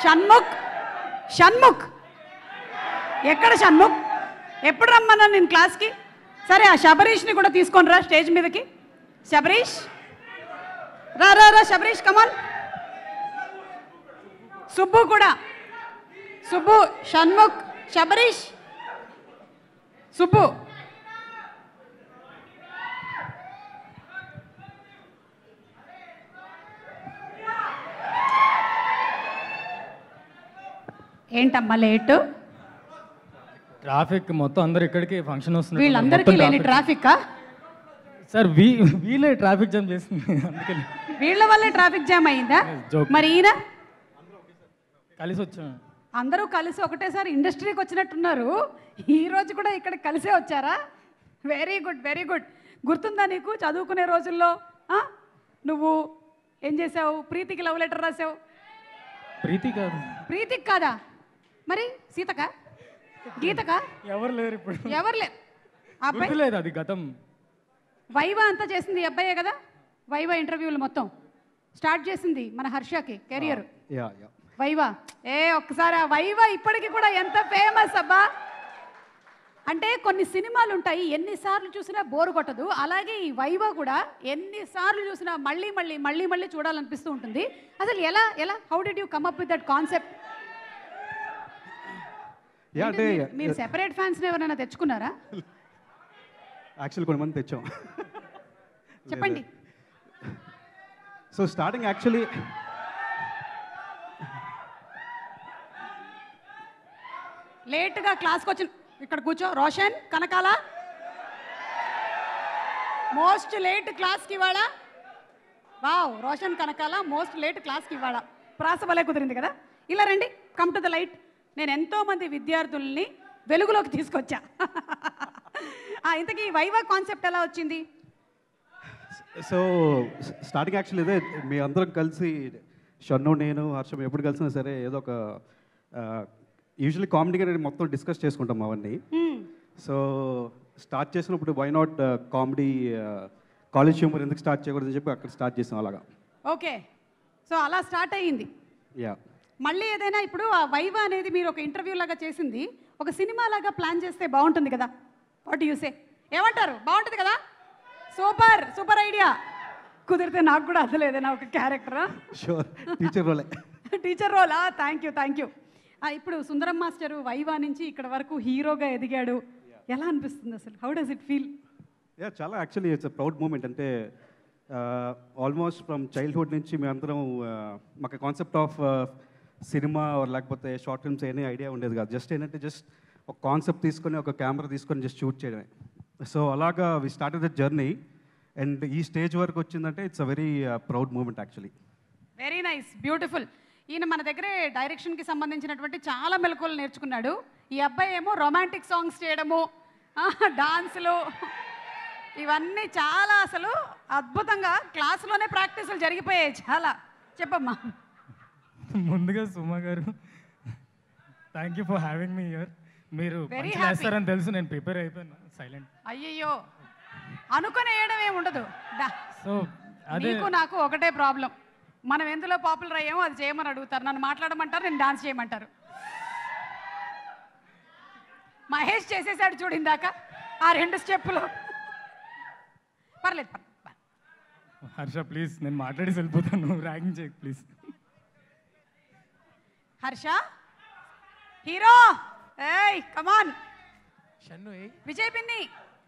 షణ్ముఖ్ షణ్ముఖ్ ఎక్కడ షణ్ముఖ్? ఎప్పుడు రమ్మన్నా నేను క్లాస్కి? సరే ఆ శబరీష్ని కూడా తీసుకొని రా స్టేజ్ మీదకి. శబరీష్ రా రా రా శబరీష్ కమాన్. సుబ్బు కూడా, సుబ్బు, షణ్ముఖ్, శబరీష్, సుబ్బు. ఏంటమ్మా లేటు? ట్రాఫిక్ మొత్తం అందరు ఇక్కడికి ఫంక్షన్ వస్తుంది. వీళ్ళందరికీ లేని ట్రాఫిక్ సార్ వీళ్ళే ట్రాఫిక్ జామ్ చేస్తుంది అందుకని. వీళ్ళ వల్లే ట్రాఫిక్ జామ్ అయిందా? మరి ఈయన కలిసి వచ్చాం. అందరూ కలిసి ఒకటేసారి ఇండస్ట్రీకి వచ్చినట్టున్నారు. ఈ రోజు కూడా ఇక్కడ కలిసే వచ్చారా? Very good very good. గుర్తుందా నీకు చదువుకునే రోజుల్లో నువ్వు ఏం చేసావు? ప్రీతికి లవ్ లెటర్ రాసావు. ప్రీతి కాదు. ప్రీతికి కాదా? మరి సీతకా, గీతకా? ఎవరు లేరు ఇప్పుడు. ఎవరు లేరు. అబ్బాయి లేదు, అది గతం. వైవా అంతా చేసింది ఈ అబ్బాయే కదా. వైవా ఇంటర్వ్యూలు మొత్తం స్టార్ట్ చేసింది మన హర్షకి కెరియర్. వైవా ఒక్కసారి ఆ వైవా ఇప్పటికీ కూడా ఎంత ఫేమస్ అబ్బా. అంటే కొన్ని సినిమాలు ఉంటాయి ఎన్నిసార్లు చూసినా బోరు కొట్టదు. అలాగే ఈ వైవా కూడా ఎన్నిసార్లు చూసినా మళ్ళీ మళ్ళీ మళ్ళీ మళ్ళీ చూడాలనిపిస్తూ ఉంటుంది. అసలు ఎలా ఎలా how did you come up with that concept? మీరు సెపరేట్ ఫ్యాన్స్ ఎవరైనా తెచ్చుకున్నారా? యాక్చువల్లీ కొంతమంది తెచ్చాం. చెప్పండి. సో స్టార్టింగ్ యాక్చువల్లీ లేట్గా క్లాస్కి వచ్చిన ఇక్కడ కూర్చో. రోషన్ కనకాల మోస్ట్ లేట్ క్లాస్కి ఇవాళ. Wow, Roshan Kanakala most late క్లాస్కి ఇవాళ. ప్రాస భలే కుదిరింది కదా. ఇలా రండి, కమ్ టు ద లైట్. నేను ఎంతోమంది విద్యార్థుల్ని వెలుగులోకి తీసుకొచ్చా. ఇంతకీ వైవా కాన్సెప్ట్ ఎలా వచ్చింది? సో స్టార్టింగ్ యాక్చువల్లీ ఇదే, మీ అందరం కలిసి షన్ను, నేను, హర్షం ఎప్పుడు కలిసినా సరే ఏదో ఒక యూజువల్లీ కామెడీగా మొత్తం డిస్కస్ చేసుకుంటాం అవన్నీ. సో స్టార్ట్ చేసినప్పుడు why not comedy, college humour ఎందుకు స్టార్ట్ చేయకూడదని చెప్పి అక్కడ స్టార్ట్ చేసాం అలాగా. ఓకే, సో అలా స్టార్ట్ అయ్యింది. యా, మళ్ళీ ఏదైనా ఇప్పుడు ఆ వైవా అనేది మీరు ఒక ఇంటర్వ్యూ లాగా చేసింది ఒక సినిమా లాగా ప్లాన్ చేస్తే బాగుంటుంది కదా. What you say? ఏమంటారు? బాగుంటుంది కదా. Super super idea. కుదిరితే నాకు కూడా అసలు ఏదైనా ఒక క్యారెక్టర్. షూర్, టీచర్ రోలే. టీచర్ రోలా? Thank you thank you. ఇప్పుడు సుందరం మాస్టర్ వైవా నుంచి ఇక్కడ వరకు హీరోగా ఎదిగాడు. ఎలా అనిపిస్తుంది అసలు? How does it feel? Yeah, చాలా actually it's a proud moment. అంటే ఆల్మోస్ట్ ఫ్రమ్ చైల్డ్హుడ్ నుంచి మేమందరం మాకు కాన్సెప్ట్ ఆఫ్ సినిమా లేకపోతే షార్ట్ ఫిల్మ్స్ ఏమీ ఐడియా ఉండేది కాదు. జస్ట్ ఏంటంటే జస్ట్ ఒక కాన్సెప్ట్ తీసుకొని ఒక కెమెరా తీసుకొని జస్ట్ షూట్ చేయడమే. సో అలాగా we started the journey and ఈ స్టేజ్ వరకు వచ్చిందంటే it's a very proud moment actually. Very nice, beautiful. ఈయన మన దగ్గరే డైరెక్షన్కి సంబంధించినటువంటి చాలా మెలకువలు నేర్చుకున్నాడు. ఈ అబ్బాయి ఏమో రొమాంటిక్ సాంగ్స్ చేయడము, డాన్సులు, ఇవన్నీ చాలా అసలు అద్భుతంగా క్లాసులోనే ప్రాక్టీసులు జరిగిపోయాయి చాలా. చెప్పమ్మా. ముందుగా సుమా గారు, thank you for having me here. మీరు చేస్తారని తెలుసు, నేను ప్రిపేర్ అయిపోయాను. సైలెంట్. అయ్యయ్యో, అనుకుని వేయడం ఏమి ఉండదు. సో నీకు నాకు ఒకటే ప్రాబ్లం, మనం ఎందులో పాపులర్ అయ్యామో అది చేయమని అడుగుతారు. నన్ను మాట్లాడమంటారు, నేను డాన్స్ చేయమంటారు. మహేష్ చేసేసాడు చూడు ఇందాక ఆ 2 స్టెప్పులు. పర్లేదు పర్లేదు. హర్ష ప్లీజ్, నేను మాట్లాడి వెళ్ళిపోతాను. ర్యాగింగ్ చేయకు ప్లీజ్. హర్ష హీరో, ఏయ్ కమాన్. షన్ను విజయ్ పిన్ని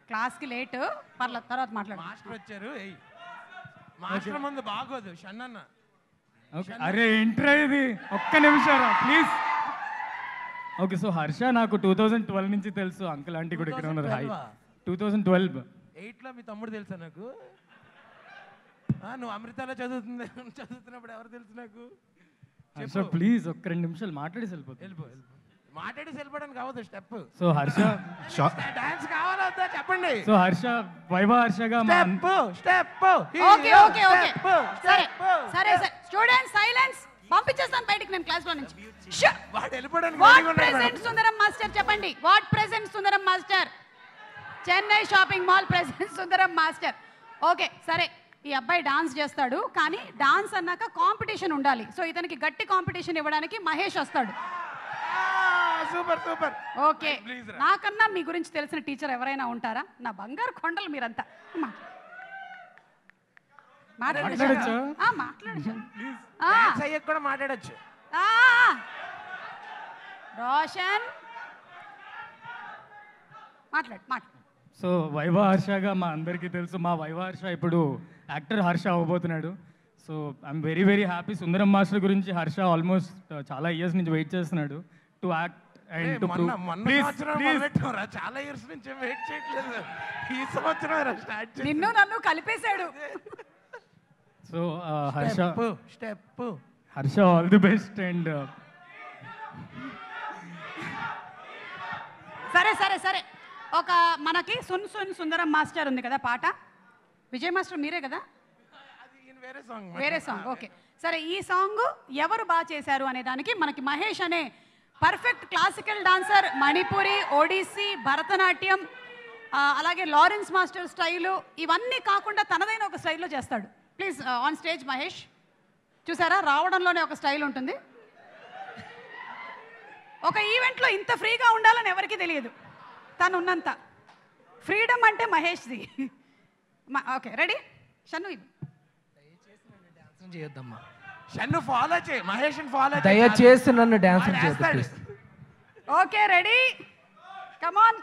క్లాస్కి లేట్, పర్లేదు తర్వాత మాట్లాడు. మాస్టర్ వచ్చారు. మాస్టర్ ముందు బాగోదు షన్నన్న. అరే ఇంట్రా ఇది, ఒక్క నిమిషం ప్లీజ్. ఓకే, సో హర్ష నాకు 2012 నుంచి తెలుసు. అంకుల్ ఆంటీ కూడా ఇక్కడ ఉన్నారు. హాయ్. 2012 8లో మీ తమ్ముడు తెలుసా నాకు? నువ్వు అమృతాలో చదువుతున్నప్పుడు ఎవరు తెలుసు నాకు? హర్ష ప్లీజ్ ఒక్క 2 నిమిషాలు మాట్లాడి వెళ్ళిపో. మాట్లాడి వెళ్ళిపోవడానికి కావద్దు స్టెప్. సో హర్ష డాన్స్ కావాలా వద్దా చెప్పండి. సో హర్ష వైవా హర్షగా స్టెప్. ఓకే ఓకే ఓకే, సరే సరే సరే. Students silence. పంపించేస్తాను బయటికి నేను క్లాస్ లో నుంచి. వాడు వెళ్ళిపోవడానికి వాట్ ప్రెజెంట్ సుందరం మాస్టర్ చెప్పండి. What present Sundaram master? Chennai shopping mall present Sundaram master. Okay సరే, ఈ అబ్బాయి డాన్స్ చేస్తాడు, కానీ డాన్స్ అన్నాక కాంపిటీషన్ ఉండాలి. సో ఇతనికి గట్టి కాంపిటీషన్ ఇవ్వడానికి మహేష్ వస్తాడు. Super super. ఓకే, నాకన్నా మీ గురించి తెలిసిన టీచర్ ఎవరైనా ఉంటారా? నా బంగారు కొండలు మీరంతా. మాట్లాడచ్చు కూడా మాట్లాడచ్చు. రోషన్ మాట్లాడు. సో వైవా హర్షగా మా అందరికీ తెలుసు. మా వైవా హర్ష ఇప్పుడు యాక్టర్ హర్ష అవ్వబోతున్నాడు. So I'm very very happy. Sundaram master గురించి హర్ష ఆల్మోస్ట్ చాలా ఇయర్స్ నుంచి వెయిట్ చేస్తున్నాడు to act and to prove. చాలా ఇయర్స్ నుంచి వెయిట్ చేయట్లేదు, ఈ సంవత్సరం స్టార్ట్ చేసి నిన్ను నన్ను కలిపేశాడు. So Harsha step Harsha all the best. And సరే సరే సరే, ఒక మనకి సున్ సున్ సుందరం మాస్టర్ ఉంది కదా పాట. విజయ్ మాస్టర్ మీరే కదా? వేరే సాంగ్. ఓకే సరే, ఈ సాంగ్ ఎవరు బాగా చేశారు అనే దానికి మనకి మహేష్ అనే perfect classical dancer, Manipuri, Odissi, Bharatanatyam, అలాగే లారెన్స్ మాస్టర్ స్టైలు, ఇవన్నీ కాకుండా తనదైన ఒక స్టైల్లో చేస్తాడు. Please on stage Mahesh. చూసారా, రావడంలోనే ఒక స్టైల్ ఉంటుంది. ఒక ఈవెంట్లో ఇంత ఫ్రీగా ఉండాలని ఎవరికి తెలియదు. తను ఉన్నంత ఫ్రీడమ్ అంటే మహేష్ది. Okay ready Shannu? ఇది చేయొద్దమ్మా, షన్ను ఫాలో చేయి, మహేష్ ఫాలో దయచేసి నన్ను డాన్స్ చేయొద్దు. Okay ready, come on.